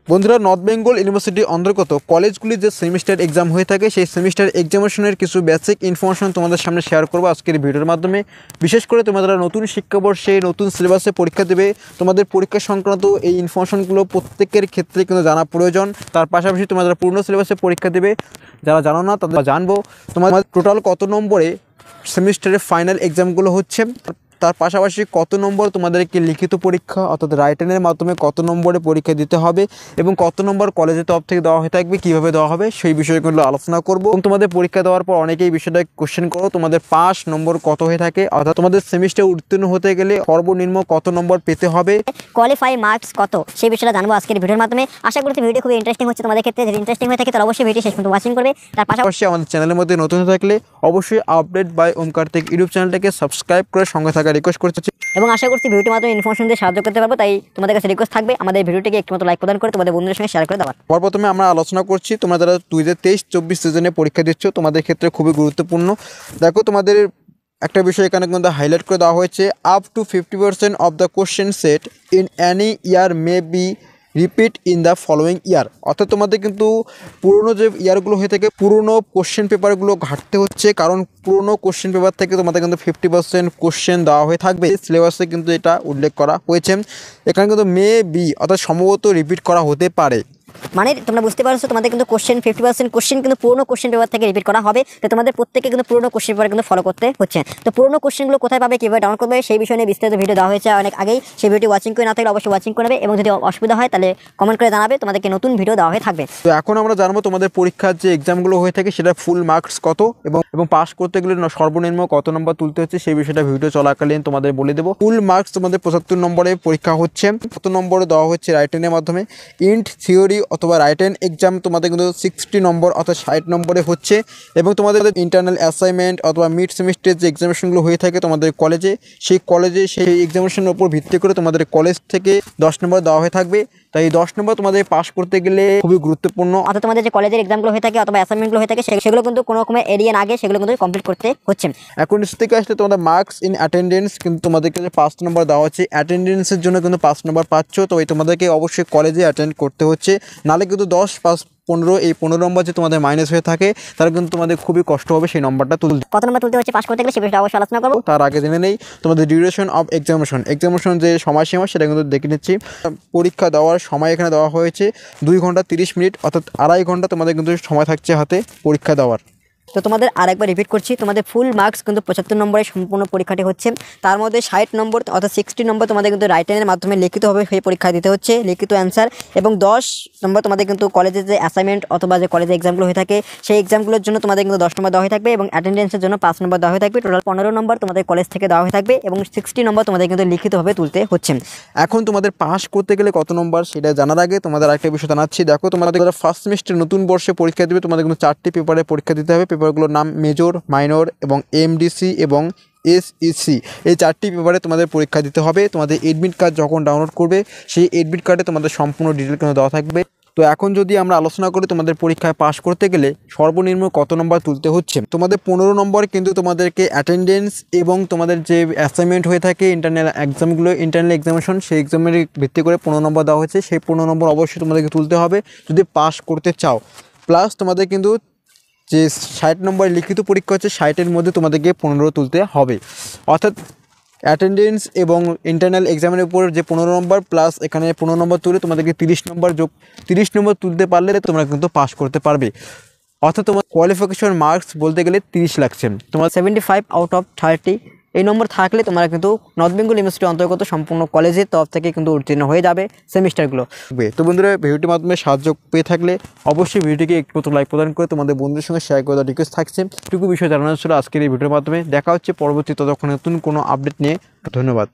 বন্ধুরা, নর্থ বেঙ্গল ইউনিভার্সিটির অন্তর্গত কলেজগুলির যে সেমিস্টার এক্সাম হয়ে থাকে সেই সেমিস্টার এক্সামিনেশনের কিছু বেসিক ইনফরমেশন তোমাদের সামনে শেয়ার করবো আজকের ভিডিওর মাধ্যমে। বিশেষ করে তোমরা নতুন শিক্ষাবর্ষে নতুন সিলেবাসে পরীক্ষা দেবে, তোমাদের পরীক্ষা সংক্রান্ত এই ইনফরমেশনগুলো প্রত্যেকের ক্ষেত্রে কিন্তু জানা প্রয়োজন। তার পাশাপাশি তোমরা পূর্ণ সিলেবাসে পরীক্ষা দেবে, যারা জানো না তাদের জানবো তোমাদের টোটাল কত নম্বরে সেমিস্টারের ফাইনাল এক্সামগুলো হচ্ছে, তার পাশাপাশি কত নম্বর তোমাদেরকে লিখিত পরীক্ষা অর্থাৎ রাইটেনের মাধ্যমে কত নম্বরে পরীক্ষা দিতে হবে এবং কত নম্বর কলেজের তরফ থেকে দেওয়া হয়ে থাকবে, কীভাবে দেওয়া হবে সেই বিষয়গুলো আলোচনা করব। এবং তোমাদের পরীক্ষা দেওয়ার পর অনেকেই বিষয়টা কোশ্চেন করো তোমাদের পাস নম্বর কত হয়ে থাকে, অর্থাৎ তোমাদের সেমিস্টার উত্তীর্ণ হতে গেলে সর্বনিম্ন কত নম্বর পেতে হবে, কোয়ালিফাই মার্কস কত সেই বিষয়টা জানবো আজকের ভিডিওর মাধ্যমে। আশা করছি ভিডিও খুবই ইন্টারেস্টিং হচ্ছে তোমাদের ক্ষেত্রে। যদি ইন্টারেস্টিং হয়ে থাকে তাহলে অবশ্যই ভিডিও শেষ পর্যন্ত ওয়াচিং করবে। তার পাশাপাশি আমাদের চ্যানেলের মধ্যে নতুন হয়ে থাকলে অবশ্যই update by Omkar Tech YouTube চ্যানেলটাকে সাবস্ক্রাইব করে সঙ্গে থাকা রিকোয়েস্ট করছি এবং আশা করছি ভিডিওটির মাধ্যমে ইনফরমেশন দিয়ে সাহায্য করতে পারবো। তাই তোমাদের কাছে রিকোয়েস্ট থাকবে আমাদের ভিডিওটিকে একটু লাইক প্রদান করে তোমাদের বন্ধুদের সঙ্গে শেয়ার করে দেওয়ার। প্রথমে আমরা আলোচনা করছি তোমরা যারা 2023-24 সিজনে পরীক্ষা দিচ্ছ তোমাদের ক্ষেত্রে খুবই গুরুত্বপূর্ণ। দেখো তোমাদের একটা বিষয় এখানে কিন্তু হাইলাইট করে দেওয়া হয়েছে, up to 50% of the question set in any year may be repeat in the following year. অর্থাৎ তোমাদের কিন্তু পুরনো যে ইয়ারগুলো হয়ে থাকে পুরনো কোশ্চেন পেপারগুলো ঘাটতে হচ্ছে, কারণ পুরনো কোশ্চেন পেপার থেকে তোমাদের কিন্তু 50% কোশ্চেন দেওয়া হয়ে থাকবে। সিলেবাসে কিন্তু এটা উল্লেখ করা হয়েছে। এখানে কিন্তু মে বি অর্থাৎ সম্ভবত রিপিট করা হতে পারে, মানে তোমরা বুঝতে পারছো তোমাদের কিন্তু কোশ্চেন 50% কোশ্চেন কিন্তু পুরনো কোশ্চেন পেপার থেকে রিপিট করা হবে। তো তোমাদের প্রত্যেককে কিন্তু পুরনো কোশ্চেন পেপার কিন্তু ফলো করতে হচ্ছে। তো পুরনো কোশ্চেনগুলো কোথায় পাবে, কীভাবে ডাউনলোড করবে সেই বিষয় নিয়ে বিস্তারিত ভিডিও দেওয়া হয়েছে অনেক আগেই। সেই ভিডিও ওয়াচিং করে না থাকলে অবশ্যই ওয়াচিং করবে এবং যদি অসুবিধা হয় তাহলে কমেন্ট করে জানাবে, তোমাদেরকে নতুন ভিডিও দেওয়া হয়ে থাকবে। তো এখন আমরা জানবো তোমাদের পরীক্ষার যে এক্সামগুলো হয়ে থাকে সেটা ফুল মার্কস কত এবং পাস করতে গেলে সর্বনিম্ন কত নম্বর তুলতে হচ্ছে সেই বিষয়টা ভিডিও চলাকালীন তোমাদের বলে দেবো। ফুল মার্কস তোমাদের 75 নম্বরে পরীক্ষা হচ্ছে, কত নম্বরে দেওয়া হচ্ছে রাইটেনের মাধ্যমে। ইন্ট থিওরি অথবা রাইটেন এক্সাম তোমাদের কিন্তু 60 নম্বর অর্থাৎ 60 নম্বরে হচ্ছে এবং তোমাদের ইন্টারনাল অ্যাসাইনমেন্ট অথবা মিড সেমিস্টারের যে এক্সামিনেশনগুলো হয়ে থাকে তোমাদের কলেজে সেই এক্সামিনেশনের উপর ভিত্তি করে তোমাদের কলেজ থেকে 10 নম্বর দেওয়া হয়ে থাকবে। তাই 10 নম্বর তোমাদের পাস করতে গেলে খুবই গুরুত্বপূর্ণ। অর্থাৎ তোমাদের যে কলেজের এক্সামগুলো হয়ে থাকে অথবা অ্যাসাইনমেন্টগুলো হয়ে থাকে সেগুলো কিন্তু কোনো রকমের এরিয়া না আগে সেগুলো কিন্তু কমপ্লিট করতে হচ্ছে। এখন নিচ থেকে আসলে তোমাদের মার্কস ইন অ্যাটেন্ডেন্স কিন্তু তোমাদেরকে 5 নম্বর দেওয়া হচ্ছে, অ্যাটেন্ডেন্সের জন্য কিন্তু 5 নম্বর পাচ্ছ। তো এই তোমাদেরকে অবশ্যই কলেজে অ্যাটেন্ড করতে হচ্ছে, নাহলে কিন্তু 10, 5, 15 এই 15 নম্বর যে তোমাদের মাইনাস হয়ে থাকে তার কিন্তু তোমাদের খুবই কষ্ট হবে সেই নম্বরটা তুলতে। কত নম্বর তুলতে হচ্ছে পাস করতে গেলে সে বিষয়টা অবশ্যই আলোচনা করবো। তার আগে জেনে নেই তোমাদের ডিউরেশন অফ এক্সামিনেশন যে সময়সীমা সেটা কিন্তু দেখে নিচ্ছি। পরীক্ষা দেওয়ার সময় এখানে দেওয়া হয়েছে 2 ঘন্টা 30 মিনিট, অর্থাৎ 2.5 ঘন্টা তোমাদের কিন্তু সময় থাকছে হাতে পরীক্ষা দেওয়ার। তো তোমাদের আরেকবার রিপিট করছি, তোমাদের ফুল মার্কস কিন্তু 75 নম্বরে সম্পূর্ণ পরীক্ষাটি হচ্ছে। তার মধ্যে 60 নম্বর অর্থাৎ 60 নম্বর তোমাদের কিন্তু রাইটেনের মাধ্যমে লিখিতভাবে সেই পরীক্ষা দিতে হচ্ছে, লিখিত অ্যান্সার। এবং 10 নম্বর তোমাদের কিন্তু কলেজের যে অ্যাসাইনমেন্ট অথবা যে কলেজে এক্সামগুলো হয়ে থাকে সেই এক্সামগুলোর জন্য তোমাদের কিন্তু 10 নম্বর দেওয়া হয়ে থাকবে এবং অ্যাটেন্ডেন্সের জন্য 5 নম্বর দেওয়া হয়ে থাকবে। টোটাল 15 নম্বর তোমাদের কলেজ থেকে দেওয়া হয়ে থাকবে এবং 60 নম্বর তোমাদের কিন্তু লিখিতভাবে তুলতে হচ্ছে। এখন তোমাদের পাস করতে গেলে কত নম্বর সেটা জানার আগে তোমাদের আরেকটা বিষয় জানাচ্ছি। দেখো তোমাদের ফার্স্ট সেমিস্টার নতুন বর্ষে পরীক্ষা দেবে, তোমাদের কিন্তু 4টি পেপারে পরীক্ষা দিতে হবে। পেপারগুলোর নাম মেজর, মাইনর এবং এমডিসি এবং এসইসি। এই 4টি পেপারে তোমাদের পরীক্ষা দিতে হবে। তোমাদের এডমিট কার্ড যখন ডাউনলোড করবে সেই এডমিট কার্ডে তোমাদের সম্পূর্ণ ডিটেল কিন্তু দেওয়া থাকবে। তো এখন যদি আমরা আলোচনা করি তোমাদের পরীক্ষায় পাস করতে গেলে সর্বনিম্ন কত নম্বর তুলতে হচ্ছে। তোমাদের 15 নম্বর কিন্তু তোমাদেরকে অ্যাটেন্ডেন্স এবং তোমাদের যে অ্যাসাইনমেন্ট হয়ে থাকে ইন্টারনাল এক্সামিনেশন সেই এক্সামের ভিত্তি করে 15 নম্বর দেওয়া হয়েছে। সেই 15 নম্বর অবশ্যই তোমাদেরকে তুলতে হবে যদি পাস করতে চাও। প্লাস তোমাদের কিন্তু যে 60 নম্বর লিখিত পরীক্ষা হচ্ছে 60-এর মধ্যে তোমাদেরকে 15 তুলতে হবে। অর্থাৎ অ্যাটেন্ডেন্স এবং ইন্টারনাল এক্সামের উপর যে 15 নম্বর প্লাস এখানে 15 নম্বর তুলে তোমাদেরকে 30 নম্বর তুলতে পারলে তোমরা কিন্তু পাস করতে পারবে। অর্থাৎ তোমার কোয়ালিফিকেশন মার্কস বলতে গেলে 30 লাগছে, তোমার 75 আউট অফ 30 এই নম্বর থাকলে তোমরা কিন্তু নর্থ বেঙ্গল ইউনিভার্সিটির অন্তর্গত সম্পূর্ণ কলেজের তরফ থেকে কিন্তু উত্তীর্ণ হয়ে যাবে সেমিস্টারগুলো। তো বন্ধুরা, ভিডিওটির মাধ্যমে সাহায্য পেয়ে থাকলে অবশ্যই ভিডিওটিকে একটু লাইক প্রদান করে তোমাদের বন্ধুদের সঙ্গে শেয়ার করে দেওয়ার রিকোয়েস্ট থাকছে। এটুকু বিষয় জানানো ছিল আজকের এই ভিডিওর মাধ্যমে। দেখা হচ্ছে পরবর্তী ততক্ষণ নতুন কোনো আপডেট নিয়ে। ধন্যবাদ।